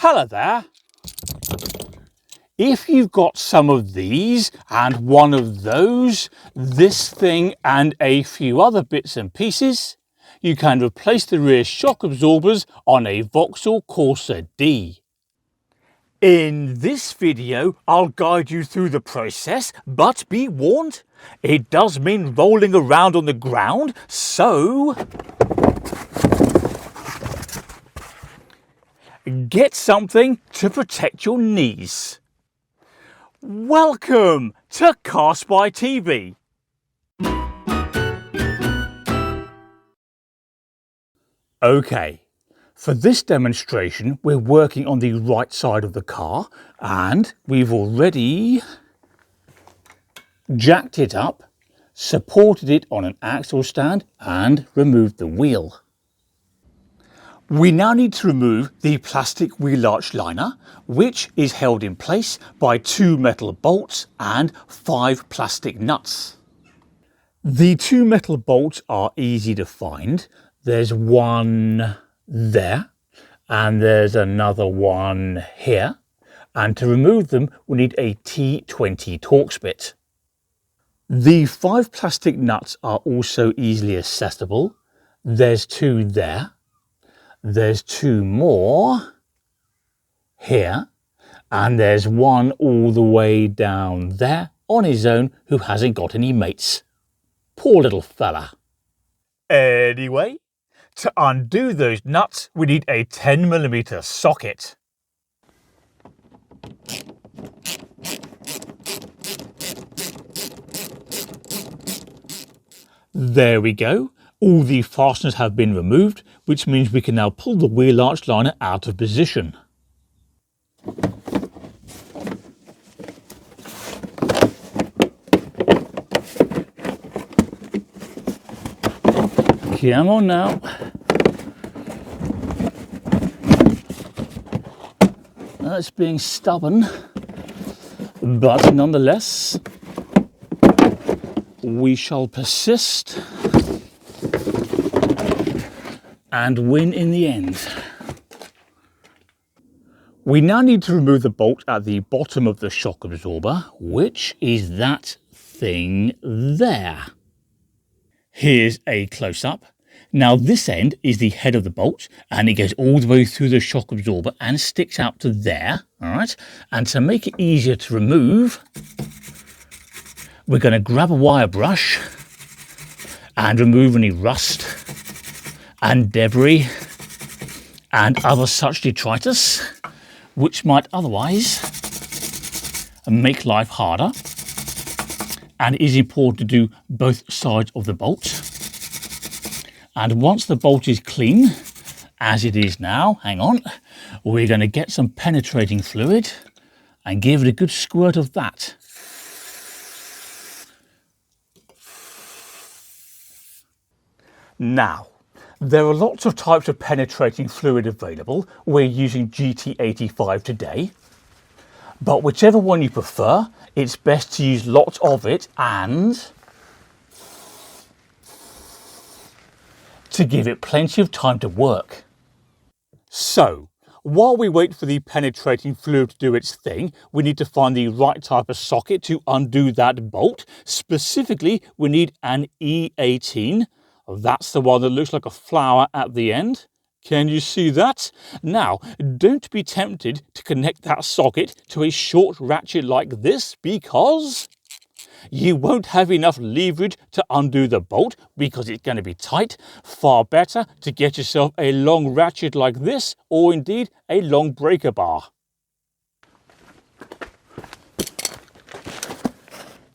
Hello there. If you've got some of these and one of those, this thing and a few other bits and pieces, you can replace the rear shock absorbers on a Vauxhall Corsa D. In this video, I'll guide you through the process, but be warned, it does mean rolling around on the ground, so get something to protect your knees. Welcome to CarSpyTV. Okay, for this demonstration we're working on the right side of the car and we've already jacked it up, supported it on an axle stand and removed the wheel. We now need to remove the plastic wheel arch liner, which is held in place by 2 metal bolts and 5 plastic nuts. The 2 metal bolts are easy to find. There's one there and there's another one here. And to remove them, we need a T20 Torx bit. The 5 plastic nuts are also easily accessible. There's 2 there. There's 2 more here, and there's one all the way down there on his own who hasn't got any mates. Poor little fella. Anyway, to undo those nuts, we need a 10mm socket. There we go. All the fasteners have been removed, which means we can now pull the wheel arch liner out of position. Come on now. That's being stubborn, but nonetheless, we shall persist and win in the end. We now need to remove the bolt at the bottom of the shock absorber, which is that thing there. Here's a close-up. Now this end is the head of the bolt and it goes all the way through the shock absorber and sticks out to there, all right? And to make it easier to remove, we're going to grab a wire brush and remove any rust and debris and other such detritus which might otherwise make life harder. And it is important to do both sides of the bolt. And once the bolt is clean, as it is now, hang on, we're going to get some penetrating fluid and give it a good squirt of that. Now, there are lots of types of penetrating fluid available. We're using GT85 today, but whichever one you prefer, it's best to use lots of it and to give it plenty of time to work. So, while we wait for the penetrating fluid to do its thing, we need to find the right type of socket to undo that bolt. Specifically, we need an E18. That's the one that looks like a flower at the end. Can you see that? Now, don't be tempted to connect that socket to a short ratchet like this because you won't have enough leverage to undo the bolt because it's going to be tight. Far better to get yourself a long ratchet like this or indeed a long breaker bar.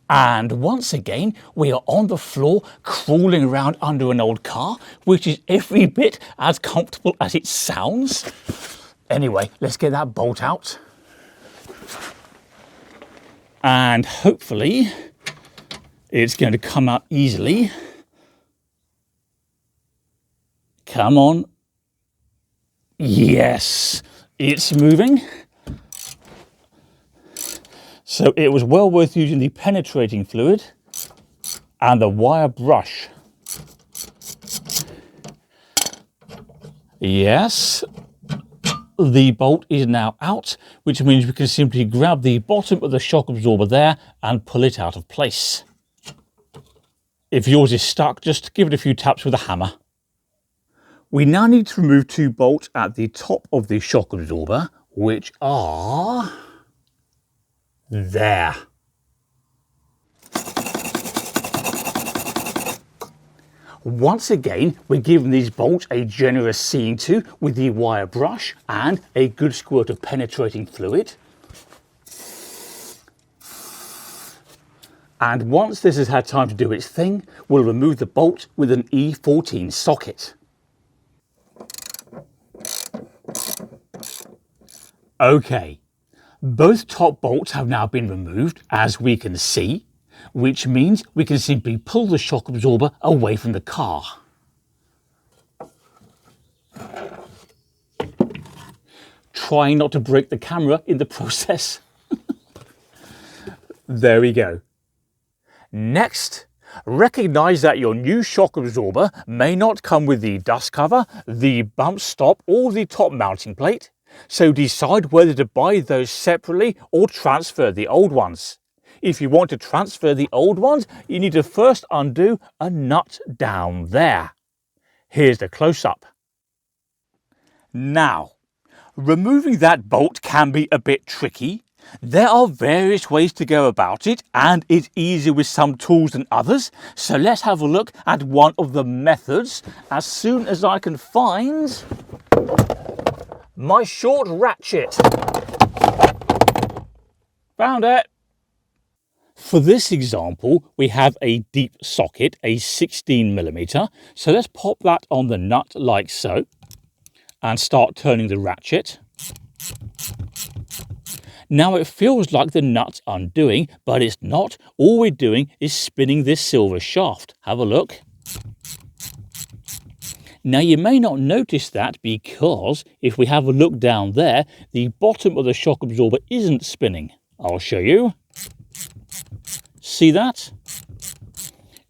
And once again, we are on the floor crawling around under an old car, which is every bit as comfortable as it sounds. Anyway, let's get that bolt out. And hopefully it's going to come out easily. Come on. Yes, it's moving. So it was well worth using the penetrating fluid and the wire brush. Yes, The bolt is now out, which means we can simply grab the bottom of the shock absorber there and pull it out of place. If yours is stuck, just give it a few taps with a hammer. We now need to remove two bolts at the top of the shock absorber, which are there. Once again, we're giving these bolts a generous seeing to with the wire brush and a good squirt of penetrating fluid. And once this has had time to do its thing, we'll remove the bolt with an E14 socket. Okay, both top bolts have now been removed, as we can see, which means we can simply pull the shock absorber away from the car. Trying not to break the camera in the process. There we go. Next, recognise that your new shock absorber may not come with the dust cover, the bump stop or the top mounting plate, so decide whether to buy those separately or transfer the old ones. If you want to transfer the old ones, you need to first undo a nut down there. Here's the close-up. Now, removing that bolt can be a bit tricky. There are various ways to go about it, and it's easier with some tools than others. So let's have a look at one of the methods as soon as I can find my short ratchet. Found it. For this example, we have a deep socket, a 16mm. So let's pop that on the nut like so and start turning the ratchet. Now it feels like the nut's undoing, but it's not. All we're doing is spinning this silver shaft. Have a look. Now you may not notice that because if we have a look down there, the bottom of the shock absorber isn't spinning. I'll show you. See that?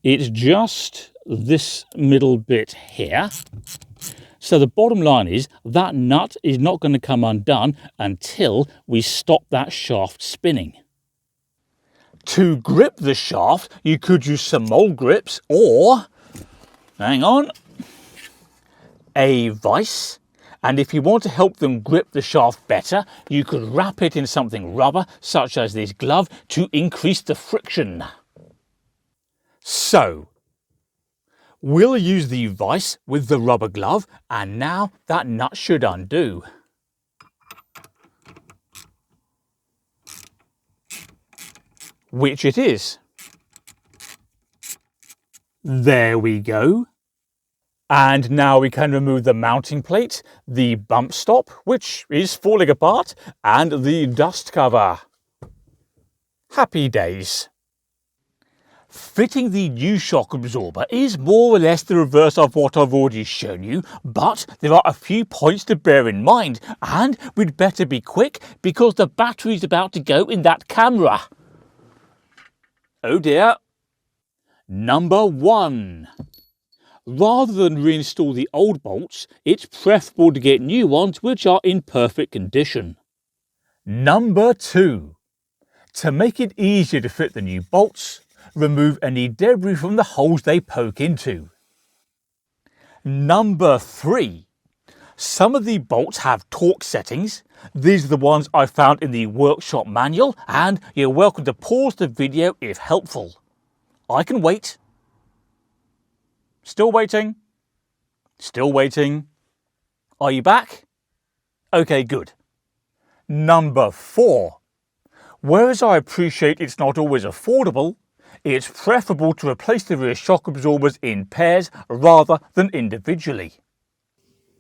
It's just this middle bit here. So the bottom line is that nut is not going to come undone until we stop that shaft spinning. To grip the shaft, you could use some mole grips or, hang on, a vice. And if you want to help them grip the shaft better, you could wrap it in something rubber, such as this glove, to increase the friction. So, we'll use the vice with the rubber glove, and now that nut should undo. Which it is. There we go. And now we can remove the mounting plate, the bump stop, which is falling apart, and the dust cover. Happy days. Fitting the new shock absorber is more or less the reverse of what I've already shown you, but there are a few points to bear in mind, and we'd better be quick because the battery's about to go in that camera. Oh dear. Number 1. Rather than reinstall the old bolts, it's preferable to get new ones which are in perfect condition. Number 2. To make it easier to fit the new bolts, remove any debris from the holes they poke into. Number 3. Some of the bolts have torque settings. These are the ones I found in the workshop manual, and you're welcome to pause the video if helpful. I can wait. Still waiting. Still waiting. Are you back? Okay, good. Number 4. Whereas I appreciate it's not always affordable, it's preferable to replace the rear shock absorbers in pairs rather than individually.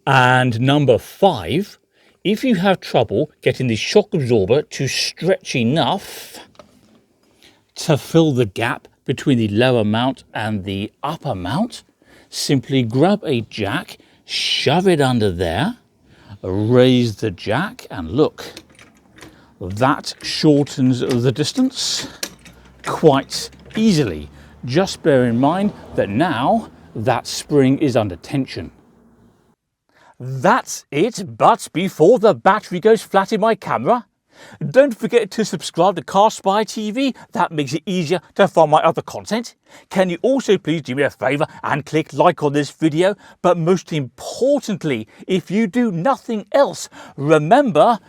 And number 5, if you have trouble getting the shock absorber to stretch enough to fill the gap between the lower mount and the upper mount, simply grab a jack, shove it under there, raise the jack, and look, that shortens the distance quite easily. Just bear in mind that now that spring is under tension. That's it, but before the battery goes flat in my camera, don't forget to subscribe to CarSpyTV. That makes it easier to find my other content. Can you also please do me a favour and click like on this video? But most importantly, if you do nothing else, remember...